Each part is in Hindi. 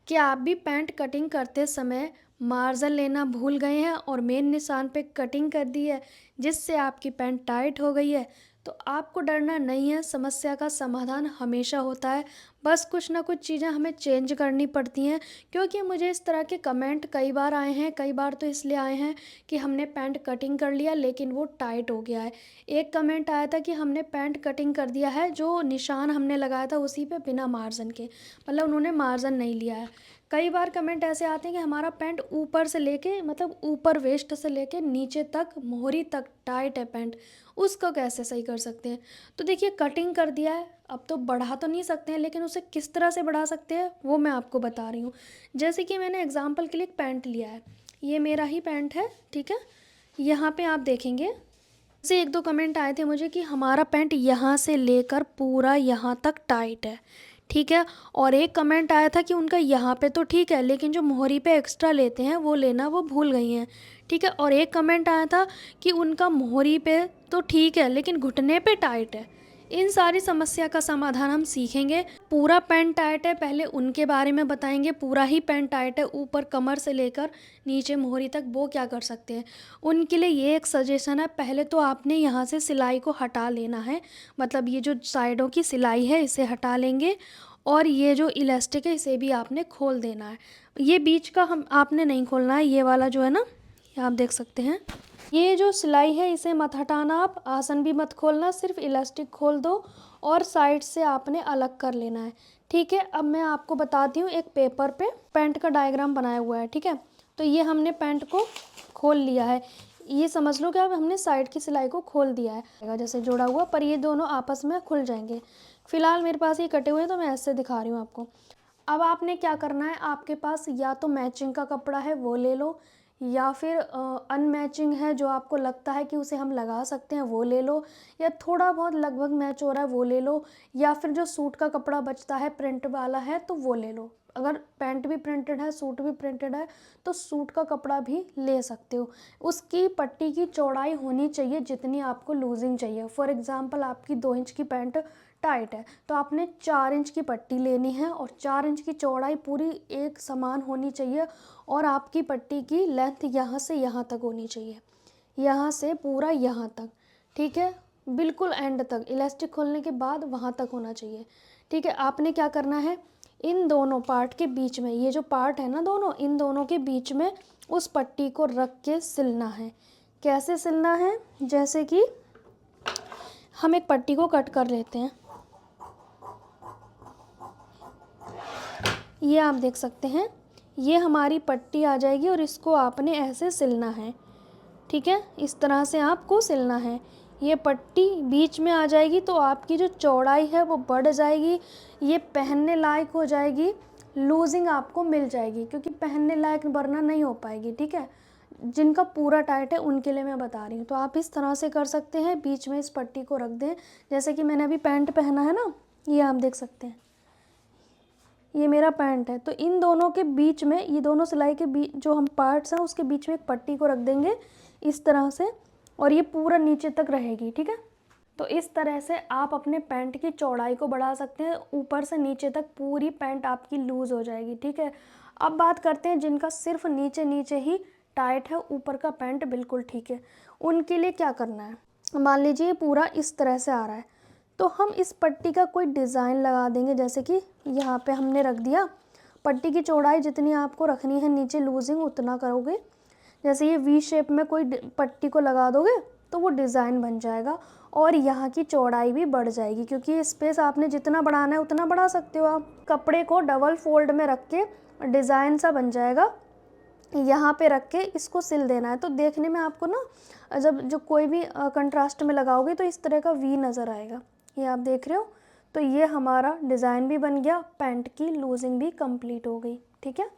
क्या आप भी पैंट कटिंग करते समय मार्जिन लेना भूल गए हैं और मेन निशान पे कटिंग कर दी है, जिससे आपकी पैंट टाइट हो गई है? तो आपको डरना नहीं है, समस्या का समाधान हमेशा होता है। बस कुछ ना कुछ चीज़ें हमें चेंज करनी पड़ती हैं, क्योंकि मुझे इस तरह के कमेंट कई बार आए हैं, कई बार तो इसलिए आए हैं कि हमने पैंट कटिंग कर लिया लेकिन वो टाइट हो गया है। एक कमेंट आया था कि हमने पैंट कटिंग कर दिया है, जो निशान हमने लगाया था उसी पे बिना मार्जिन के, मतलब उन्होंने मार्जिन नहीं लिया है। कई बार कमेंट ऐसे आते हैं कि हमारा पैंट ऊपर से लेके, मतलब ऊपर वेस्ट से लेके नीचे तक मोहरी तक टाइट है पैंट, उसको कैसे सही कर सकते हैं? तो देखिए, कटिंग कर दिया है, अब तो बढ़ा तो नहीं सकते हैं, लेकिन उसे किस तरह से बढ़ा सकते हैं वो मैं आपको बता रही हूँ। जैसे कि मैंने एग्जाम्पल के लिए एक पैंट लिया है, ये मेरा ही पैंट है, ठीक है। यहाँ पे आप देखेंगे से एक दो कमेंट आए थे मुझे कि हमारा पैंट यहाँ से लेकर पूरा यहाँ तक टाइट है, ठीक है। और एक कमेंट आया था कि उनका यहाँ पे तो ठीक है, लेकिन जो मोहरी पे एक्स्ट्रा लेते हैं वो लेना वो भूल गई हैं, ठीक है। और एक कमेंट आया था कि उनका मोहरी पे तो ठीक है लेकिन घुटने पे टाइट है। इन सारी समस्या का समाधान हम सीखेंगे। पूरा पैंट टाइट है, पहले उनके बारे में बताएंगे। पूरा ही पैंट टाइट है ऊपर कमर से लेकर नीचे मोहरी तक, वो क्या कर सकते हैं उनके लिए ये एक सजेशन है। पहले तो आपने यहाँ से सिलाई को हटा लेना है, मतलब ये जो साइडों की सिलाई है इसे हटा लेंगे, और ये जो इलास्टिक है इसे भी आपने खोल देना है। ये बीच का हम आपने नहीं खोलना है, ये वाला जो है ना, ये आप देख सकते हैं, ये जो सिलाई है इसे मत हटाना, आप आसन भी मत खोलना, सिर्फ इलास्टिक खोल दो और साइड से आपने अलग कर लेना है, ठीक है। अब मैं आपको बताती हूँ, एक पेपर पे पैंट का डायग्राम बनाया हुआ है, ठीक है। तो ये हमने पैंट को खोल लिया है, ये समझ लो कि अब हमने साइड की सिलाई को खोल दिया है जैसे जोड़ा हुआ, पर ये दोनों आपस में खुल जाएंगे। फिलहाल मेरे पास ये कटे हुए हैं तो मैं ऐसे दिखा रही हूँ आपको। अब आपने क्या करना है, आपके पास या तो मैचिंग का कपड़ा है वो ले लो, या फिर अनमैचिंग है जो आपको लगता है कि उसे हम लगा सकते हैं वो ले लो, या थोड़ा बहुत लगभग मैच हो रहा है वो ले लो, या फिर जो सूट का कपड़ा बचता है प्रिंट वाला है तो वो ले लो। अगर पैंट भी प्रिंटेड है सूट भी प्रिंटेड है तो सूट का कपड़ा भी ले सकते हो। उसकी पट्टी की चौड़ाई होनी चाहिए जितनी आपको लूजिंग चाहिए। फॉर एग्ज़ाम्पल आपकी 2 इंच की पैंट टाइट है तो आपने 4 इंच की पट्टी लेनी है, और 4 इंच की चौड़ाई पूरी एक समान होनी चाहिए, और आपकी पट्टी की लेंथ यहाँ से यहाँ तक होनी चाहिए, यहाँ से पूरा यहाँ तक, ठीक है, बिल्कुल एंड तक, इलास्टिक खोलने के बाद वहाँ तक होना चाहिए, ठीक है। आपने क्या करना है, इन दोनों पार्ट के बीच में, ये जो पार्ट है ना दोनों, इन दोनों के बीच में उस पट्टी को रख के सिलना है। कैसे सिलना है, जैसे कि हम एक पट्टी को कट कर लेते हैं, ये आप देख सकते हैं, ये हमारी पट्टी आ जाएगी और इसको आपने ऐसे सिलना है, ठीक है। इस तरह से आपको सिलना है, ये पट्टी बीच में आ जाएगी तो आपकी जो चौड़ाई है वो बढ़ जाएगी, ये पहनने लायक हो जाएगी, लूजिंग आपको मिल जाएगी, क्योंकि पहनने लायक वरना नहीं हो पाएगी, ठीक है। जिनका पूरा टाइट है उनके लिए मैं बता रही हूँ। तो आप इस तरह से कर सकते हैं, बीच में इस पट्टी को रख दें, जैसे कि मैंने अभी पैंट पहना है ना, ये आप देख सकते हैं, ये मेरा पैंट है, तो इन दोनों के बीच में, ये दोनों सिलाई के बीच जो हम पार्ट्स हैं उसके बीच में एक पट्टी को रख देंगे इस तरह से, और ये पूरा नीचे तक रहेगी, ठीक है। तो इस तरह से आप अपने पैंट की चौड़ाई को बढ़ा सकते हैं, ऊपर से नीचे तक पूरी पैंट आपकी लूज़ हो जाएगी, ठीक है। अब बात करते हैं जिनका सिर्फ नीचे नीचे ही टाइट है, ऊपर का पैंट बिल्कुल ठीक है, उनके लिए क्या करना है। मान लीजिए पूरा इस तरह से आ रहा है, तो हम इस पट्टी का कोई डिज़ाइन लगा देंगे, जैसे कि यहाँ पे हमने रख दिया, पट्टी की चौड़ाई जितनी आपको रखनी है नीचे लूजिंग उतना करोगे, जैसे ये वी शेप में कोई पट्टी को लगा दोगे तो वो डिज़ाइन बन जाएगा, और यहाँ की चौड़ाई भी बढ़ जाएगी, क्योंकि ये स्पेस आपने जितना बढ़ाना है उतना बढ़ा सकते हो आप। कपड़े को डबल फोल्ड में रख के डिज़ाइन सा बन जाएगा, यहाँ पे रख के इसको सिल देना है, तो देखने में आपको ना, जब जो कोई भी कंट्रास्ट में लगाओगे तो इस तरह का वी नज़र आएगा, ये आप देख रहे हो। तो ये हमारा डिज़ाइन भी बन गया, पैंट की लूजिंग भी कंप्लीट हो गई, ठीक है।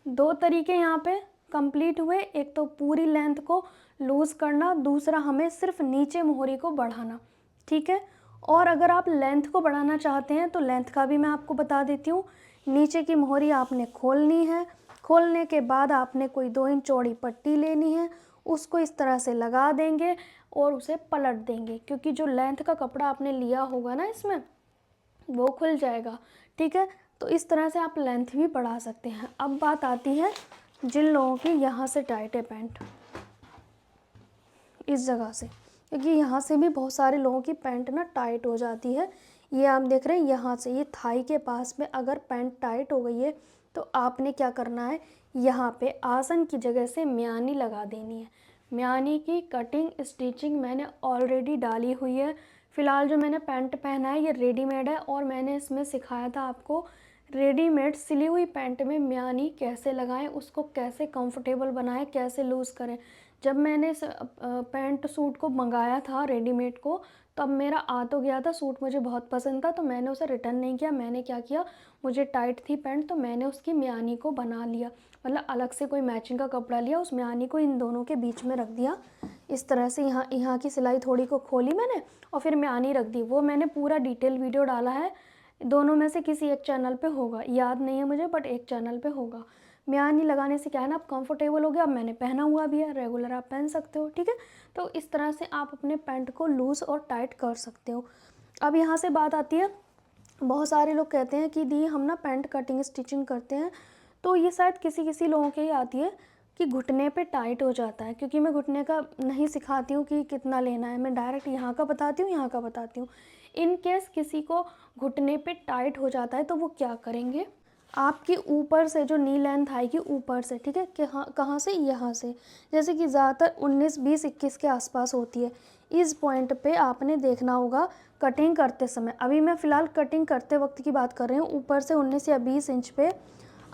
दो तरीके यहाँ पे कंप्लीट हुए, एक तो पूरी लेंथ को लूज़ करना, दूसरा हमें सिर्फ नीचे मोहरी को बढ़ाना, ठीक है। और अगर आप लेंथ को बढ़ाना चाहते हैं तो लेंथ का भी मैं आपको बता देती हूँ। नीचे की मोहरी आपने खोलनी है, खोलने के बाद आपने कोई 2 इंच चौड़ी पट्टी लेनी है, उसको इस तरह से लगा देंगे और उसे पलट देंगे, क्योंकि जो लेंथ का कपड़ा आपने लिया होगा ना इसमें वो खुल जाएगा, ठीक है। तो इस तरह से आप लेंथ भी बढ़ा सकते हैं। अब बात आती है जिन लोगों की यहाँ से टाइट है पैंट, इस जगह से, क्योंकि यहाँ से भी बहुत सारे लोगों की पैंट ना टाइट हो जाती है। ये आप देख रहे हैं यहाँ से, ये थाई के पास में अगर पैंट टाइट हो गई है तो आपने क्या करना है, यहाँ पे आसन की जगह से म्यानी लगा देनी है। म्यानी की कटिंग स्टिचिंग मैंने ऑलरेडी डाली हुई है। फ़िलहाल जो मैंने पैंट पहना है ये रेडीमेड है, और मैंने इसमें सिखाया था आपको रेडीमेड सिली हुई पैंट में म्यानी कैसे लगाएं, उसको कैसे कंफर्टेबल बनाएं, कैसे लूज़ करें। जब मैंने इस पैंट सूट को मंगाया था रेडीमेड को, तब मेरा आ तो गया था, सूट मुझे बहुत पसंद था, तो मैंने उसे रिटर्न नहीं किया। मैंने क्या किया, मुझे टाइट थी पैंट तो मैंने उसकी म्यानी को बना लिया, मतलब अलग से कोई मैचिंग का कपड़ा लिया, उस म्यानी को इन दोनों के बीच में रख दिया इस तरह से। यहाँ की सिलाई थोड़ी को खोली मैंने और फिर म्यानी रख दी। वो मैंने पूरा डिटेल वीडियो डाला है, दोनों में से किसी एक चैनल पे होगा, याद नहीं है मुझे, बट एक चैनल पे होगा। म्यानी लगाने से क्या है ना, आप कंफर्टेबल हो गया। अब मैंने पहना हुआ भी है, रेगुलर आप पहन सकते हो, ठीक है। तो इस तरह से आप अपने पैंट को लूज़ और टाइट कर सकते हो। अब यहाँ से बात आती है, बहुत सारे लोग कहते हैं कि दी हम ना पैंट कटिंग स्टिचिंग करते हैं, तो ये शायद किसी किसी लोगों के ही आती है कि घुटने पे टाइट हो जाता है। क्योंकि मैं घुटने का नहीं सिखाती हूँ कि कितना लेना है, मैं डायरेक्ट यहाँ का बताती हूँ, यहाँ का बताती हूँ। इन केस किसी को घुटने पे टाइट हो जाता है तो वो क्या करेंगे, आपकी ऊपर से जो नी लेंथ आएगी ऊपर से, ठीक है, कि हाँ कहाँ से, यहाँ से, जैसे कि ज़्यादातर 19, 20, 21 के आसपास होती है। इस पॉइंट पे आपने देखना होगा कटिंग करते समय। अभी मैं फ़िलहाल कटिंग करते वक्त की बात कर रही हूँ। ऊपर से 19 या 20 इंच पे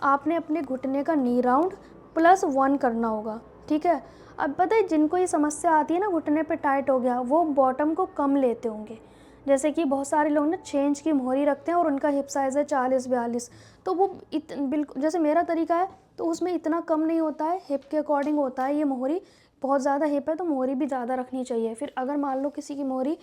आपने अपने घुटने का नी राउंड +1 करना होगा, ठीक है। अब पता है जिनको ये समस्या आती है ना, घुटने पे टाइट हो गया, वो बॉटम को कम लेते होंगे। जैसे कि बहुत सारे लोग ना 6 इंच की मोहरी रखते हैं और उनका हिप साइज़ है 40-42, तो वो बिल्कुल जैसे मेरा तरीका है तो उसमें इतना कम नहीं होता है, हिप के अकॉर्डिंग होता है ये मोहरी। बहुत ज़्यादा हिप है तो मोहरी भी ज़्यादा रखनी चाहिए। फिर अगर मान लो किसी की मोहरी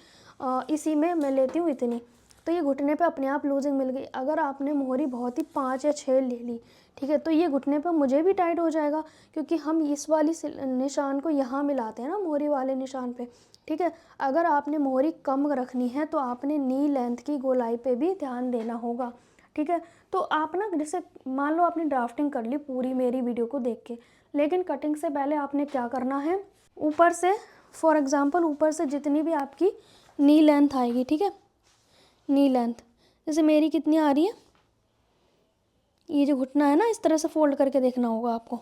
इसी में मैं लेती हूँ इतनी, तो ये घुटने पे अपने आप लूजिंग मिल गई। अगर आपने मोहरी बहुत ही 5 या 6 ले ली, ठीक है, तो ये घुटने पे मुझे भी टाइट हो जाएगा, क्योंकि हम इस वाली निशान को यहाँ मिलाते हैं ना मोहरी वाले निशान पे, ठीक है। अगर आपने मोहरी कम रखनी है तो आपने नी लेंथ की गोलाई पे भी ध्यान देना होगा, ठीक है। तो आप ना जैसे मान लो आपने ड्राफ्टिंग कर ली पूरी मेरी वीडियो को देख के, लेकिन कटिंग से पहले आपने क्या करना है, ऊपर से फॉर एग्ज़ाम्पल ऊपर से जितनी भी आपकी नी लेंथ आएगी, ठीक है, नी लेंथ जैसे मेरी कितनी आ रही है, ये जो घुटना है ना इस तरह से फोल्ड करके देखना होगा आपको,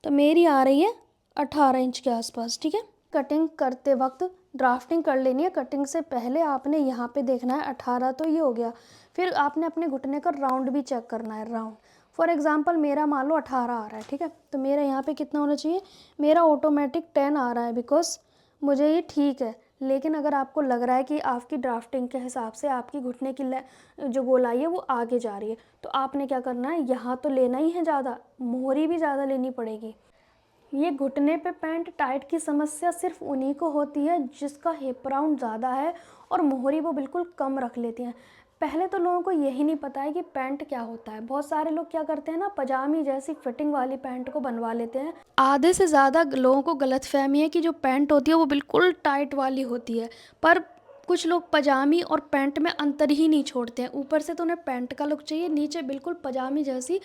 तो मेरी आ रही है 18 इंच के आसपास, ठीक है। कटिंग करते वक्त ड्राफ्टिंग कर लेनी है, कटिंग से पहले आपने यहाँ पे देखना है 18, तो ये हो गया। फिर आपने अपने घुटने का राउंड भी चेक करना है, राउंड फॉर एग्जांपल मेरा मान लो 18 आ रहा है, ठीक है, तो मेरा यहाँ पे कितना होना चाहिए, मेरा ऑटोमेटिक 10 आ रहा है, बिकॉज मुझे ये ठीक है। लेकिन अगर आपको लग रहा है कि आपकी ड्राफ्टिंग के हिसाब से आपकी घुटने की जो गोलाई है वो आगे जा रही है, तो आपने क्या करना है, यहाँ तो लेना ही है ज़्यादा, मोहरी भी ज़्यादा लेनी पड़ेगी। ये घुटने पे पैंट टाइट की समस्या सिर्फ उन्हीं को होती है जिसका हिप राउंड ज़्यादा है और मोहरी वो बिल्कुल कम रख लेती हैं। पहले तो लोगों को यही नहीं पता है कि पैंट क्या होता है। बहुत सारे लोग क्या करते हैं ना, पजामी जैसी फिटिंग वाली पैंट को बनवा लेते हैं। आधे से ज़्यादा लोगों को गलतफहमी है कि जो पैंट होती है वो बिल्कुल टाइट वाली होती है, पर कुछ लोग पजामी और पैंट में अंतर ही नहीं छोड़ते हैं। ऊपर से तो उन्हें पैंट का लुक चाहिए, नीचे बिल्कुल पजामी जैसी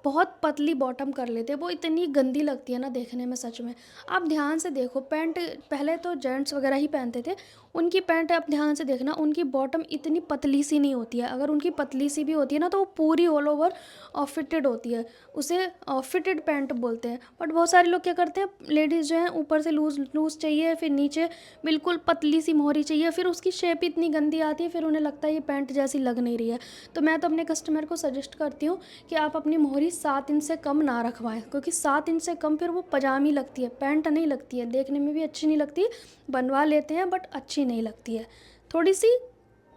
बहुत पतली बॉटम कर लेते हैं। वो इतनी गंदी लगती है ना देखने में, सच में। आप ध्यान से देखो पैंट, पहले तो जेंट्स वगैरह ही पहनते थे, उनकी पैंट आप ध्यान से देखना, उनकी बॉटम इतनी पतली सी नहीं होती है। अगर उनकी पतली सी भी होती है ना तो वो पूरी ऑल ओवर फिटेड होती है, उसे फिटेड पैंट बोलते हैं। बट बहुत सारे लोग क्या करते हैं, लेडीज़ जो हैं ऊपर से लूज़ लूज़ चाहिए, फिर नीचे बिल्कुल पतली सी मोहरी चाहिए, फिर उसकी शेप इतनी गंदी आती है, फिर उन्हें लगता है ये पैंट जैसी लग नहीं रही है। तो मैं तो अपने कस्टमर को सजेस्ट करती हूँ कि आप अपनी मोहरी 7 इंच से कम ना रखवाएं, क्योंकि 7 इंच से कम फिर वो पजामी लगती है, पैंट नहीं लगती है, देखने में भी अच्छी नहीं लगती। बनवा लेते हैं बट अच्छी नहीं लगती है। थोड़ी सी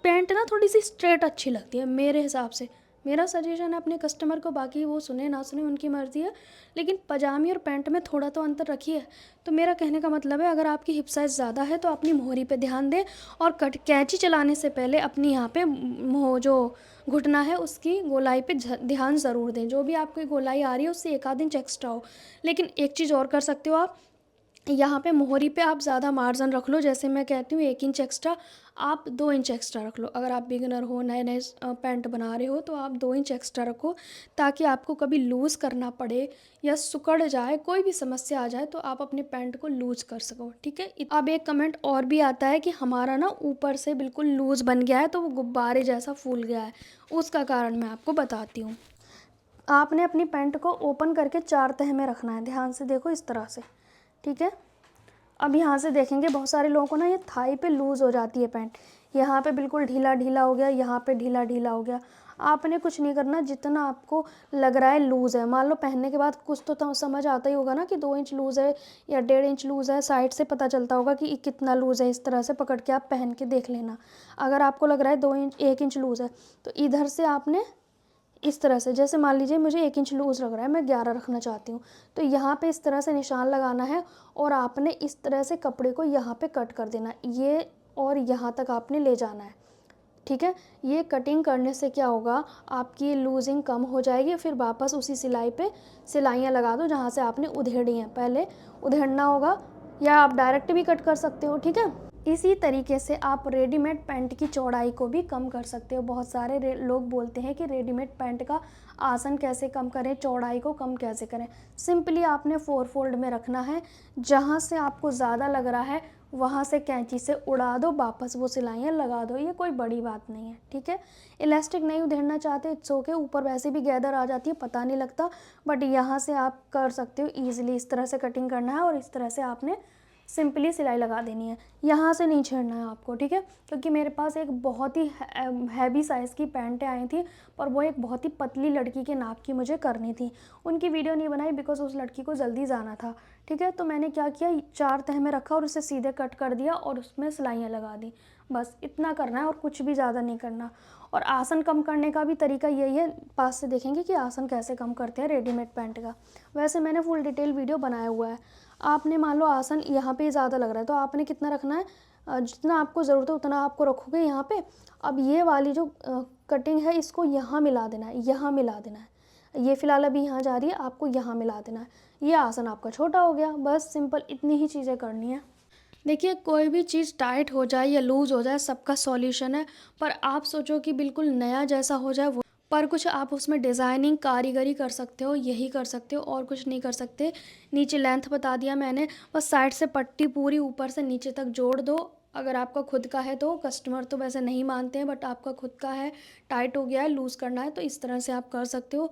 पैंट ना थोड़ी सी स्ट्रेट अच्छी लगती है मेरे हिसाब से। मेरा सजेशन है अपने कस्टमर को, बाकी वो सुने ना सुने उनकी मर्ज़ी है, लेकिन पजामी और पैंट में थोड़ा तो अंतर रखिए। तो मेरा कहने का मतलब है, अगर आपकी हिप साइज़ ज़्यादा है तो अपनी मोहरी पे ध्यान दें, और कैंची चलाने से पहले अपनी यहाँ पे जो घुटना है उसकी गोलाई पे ध्यान ज़रूर दें। जो भी आपकी गोलाई आ रही है उससे 1 आध इंच एक्स्ट्रा हो। लेकिन एक चीज़ और कर सकते हो आप, यहाँ पे मोहरी पे आप ज़्यादा मार्जिन रख लो, जैसे मैं कहती हूँ 1 इंच एक्स्ट्रा, आप 2 इंच एक्स्ट्रा रख लो। अगर आप बिगिनर हो, नए-नए पैंट बना रहे हो तो आप 2 इंच एक्स्ट्रा रखो, ताकि आपको कभी लूज़ करना पड़े या सिकुड़ जाए, कोई भी समस्या आ जाए तो आप अपने पैंट को लूज़ कर सको, ठीक है? अब एक कमेंट और भी आता है कि हमारा ना ऊपर से बिल्कुल लूज़ बन गया है, तो वो गुब्बारे जैसा फूल गया है। उसका कारण मैं आपको बताती हूँ। आपने अपनी पैंट को ओपन करके 4 तह में रखना है, ध्यान से देखो इस तरह से, ठीक है? अब यहाँ से देखेंगे बहुत सारे लोगों को ना ये थाई पे लूज़ हो जाती है पैंट, यहाँ पे बिल्कुल ढीला ढीला हो गया, यहाँ पे ढीला ढीला हो गया। आपने कुछ नहीं करना, जितना आपको लग रहा है लूज़ है, मान लो पहनने के बाद कुछ तो समझ आता ही होगा ना कि 2 इंच लूज़ है या 1.5 इंच लूज़ है, साइड से पता चलता होगा कि कितना लूज़ है। इस तरह से पकड़ के आप पहन के देख लेना। अगर आपको लग रहा है 2 इंच 1 इंच लूज़ है, तो इधर से आपने इस तरह से, जैसे मान लीजिए मुझे 1 इंच लूज़ लग रहा है, मैं 11 रखना चाहती हूँ, तो यहाँ पे इस तरह से निशान लगाना है और आपने इस तरह से कपड़े को यहाँ पे कट कर देना है, ये और यहाँ तक आपने ले जाना है, ठीक है? ये कटिंग करने से क्या होगा, आपकी लूजिंग कम हो जाएगी। फिर वापस उसी सिलाई पे सिलाइयाँ लगा दो जहाँ से आपने उधेड़ी हैं, पहले उधेड़ना होगा, या आप डायरेक्ट भी कट कर सकते हो, ठीक है? इसी तरीके से आप रेडीमेड पैंट की चौड़ाई को भी कम कर सकते हो। बहुत सारे लोग बोलते हैं कि रेडीमेड पैंट का आसन कैसे कम करें, चौड़ाई को कम कैसे करें। सिंपली आपने 4 फोल्ड में रखना है, जहाँ से आपको ज़्यादा लग रहा है वहाँ से कैंची से उड़ा दो, वापस वो सिलाइयाँ लगा दो, ये कोई बड़ी बात नहीं है, ठीक है? इलास्टिक नहीं उधेड़ना चाहते, इट्स ओके, ऊपर वैसे भी गैदर आ जाती है, पता नहीं लगता, बट यहाँ से आप कर सकते हो ईजिली। इस तरह से कटिंग करना है और इस तरह से आपने सिंपली सिलाई लगा देनी है, यहाँ से नहीं छेड़ना है आपको, ठीक है? क्योंकि मेरे पास एक बहुत ही हैवी साइज़ की पैंटें आई थी, पर वो एक बहुत ही पतली लड़की के नाप की मुझे करनी थी। उनकी वीडियो नहीं बनाई बिकॉज उस लड़की को जल्दी जाना था, ठीक है? तो मैंने क्या किया, 4 तह में रखा और उसे सीधे कट कर दिया और उसमें सिलाइयाँ लगा दी। बस इतना करना है और कुछ भी ज़्यादा नहीं करना। और आसन कम करने का भी तरीका यही है, पास से देखेंगे कि आसन कैसे कम करते हैं रेडीमेड पैंट का। वैसे मैंने फुल डिटेल वीडियो बनाया हुआ है। आपने मान लो आसन यहाँ पे ज़्यादा लग रहा है, तो आपने कितना रखना है, जितना आपको ज़रूरत है उतना आपको रखोगे यहाँ पे। अब ये वाली जो कटिंग है इसको यहाँ मिला देना है, यहाँ मिला देना है। ये फ़िलहाल अभी यहाँ जा रही है, आपको यहाँ मिला देना है। ये आसन आपका छोटा हो गया। बस सिंपल इतनी ही चीज़ें करनी है। देखिए, कोई भी चीज़ टाइट हो जाए या लूज़ हो जाए, सबका सॉल्यूशन है, पर आप सोचो कि बिल्कुल नया जैसा हो जाए वो, पर कुछ आप उसमें डिज़ाइनिंग कारीगरी कर सकते हो, यही कर सकते हो और कुछ नहीं कर सकते। नीचे लेंथ बता दिया मैंने, बस साइड से पट्टी पूरी ऊपर से नीचे तक जोड़ दो। अगर आपका खुद का है तो, कस्टमर तो वैसे नहीं मानते हैं, बट आपका खुद का है, टाइट हो गया है, लूज़ करना है, तो इस तरह से आप कर सकते हो।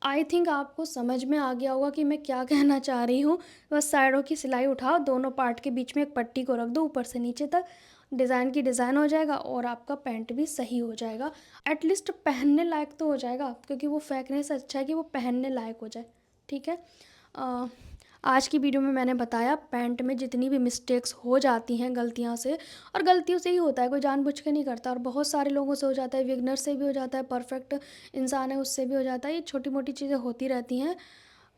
आई थिंक आपको समझ में आ गया होगा कि मैं क्या कहना चाह रही हूँ। बस साइडों की सिलाई उठाओ, दोनों पार्ट के बीच में एक पट्टी को रख दो, ऊपर से नीचे तक डिज़ाइन की डिज़ाइन हो जाएगा और आपका पैंट भी सही हो जाएगा। एटलीस्ट पहनने लायक तो हो जाएगा, क्योंकि वो फेंकने से अच्छा है कि वो पहनने लायक हो जाए, ठीक है? अ, आज की वीडियो में मैंने बताया पैंट में जितनी भी मिस्टेक्स हो जाती हैं गलतियां से, और गलतियों से ही होता है, कोई जानबूझ के नहीं करता, और बहुत सारे लोगों से हो जाता है, बिगनर से भी हो जाता है, परफेक्ट इंसान है उससे भी हो जाता है। ये छोटी मोटी चीज़ें होती रहती हैं।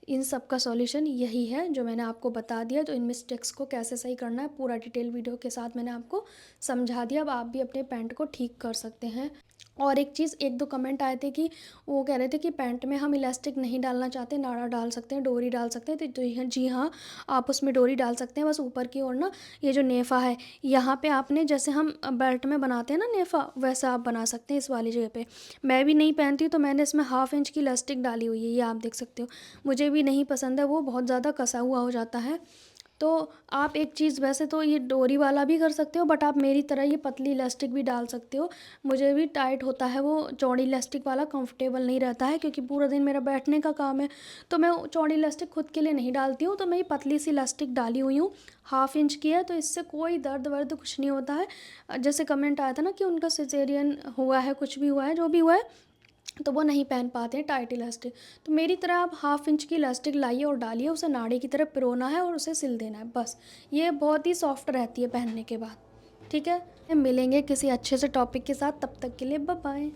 इन सब का सॉल्यूशन यही है जो मैंने आपको बता दिया। तो इन मिस्टेक्स को कैसे सही करना है पूरा डिटेल वीडियो के साथ मैंने आपको समझा दिया। अब आप भी अपने पैंट को ठीक कर सकते हैं। और एक चीज़, 1-2 कमेंट आए थे कि वो कह रहे थे कि पैंट में हम इलास्टिक नहीं डालना चाहते, नाड़ा डाल सकते हैं, डोरी डाल सकते हैं। तो जी हाँ, आप उसमें डोरी डाल सकते हैं। बस ऊपर की ओर ना ये जो नेफ़ा है, यहाँ पे आपने, जैसे हम बेल्ट में बनाते हैं ना नेफ़ा, वैसा आप बना सकते हैं इस वाली जगह पे। मैं भी नहीं पहनती हूँ तो मैंने इसमें 1/2 इंच की इलास्टिक डाली हुई है, ये आप देख सकते हो। मुझे भी नहीं पसंद है, वो बहुत ज़्यादा कसा हुआ हो जाता है। तो आप एक चीज़, वैसे तो ये डोरी वाला भी कर सकते हो, बट आप मेरी तरह ये पतली इलास्टिक भी डाल सकते हो। मुझे भी टाइट होता है वो चौड़ी इलास्टिक वाला, कंफर्टेबल नहीं रहता है, क्योंकि पूरा दिन मेरा बैठने का काम है, तो मैं चौड़ी इलास्टिक खुद के लिए नहीं डालती हूँ। तो मैं ये पतली सी इलास्टिक डाली हुई हूँ, 1/2 इंच की है, तो इससे कोई दर्द वर्द कुछ नहीं होता है। जैसे कमेंट आया था ना कि उनका सिजेरियन हुआ है, कुछ भी हुआ है, जो भी हुआ है, तो वो नहीं पहन पाते हैं टाइट इलास्टिक। तो मेरी तरह आप 1/2 इंच की इलास्टिक लाइए और डालिए, उसे नाड़े की तरह पिरोना है और उसे सिल देना है, बस। ये बहुत ही सॉफ्ट रहती है पहनने के बाद, ठीक है? मिलेंगे किसी अच्छे से टॉपिक के साथ, तब तक के लिए बाय बाय।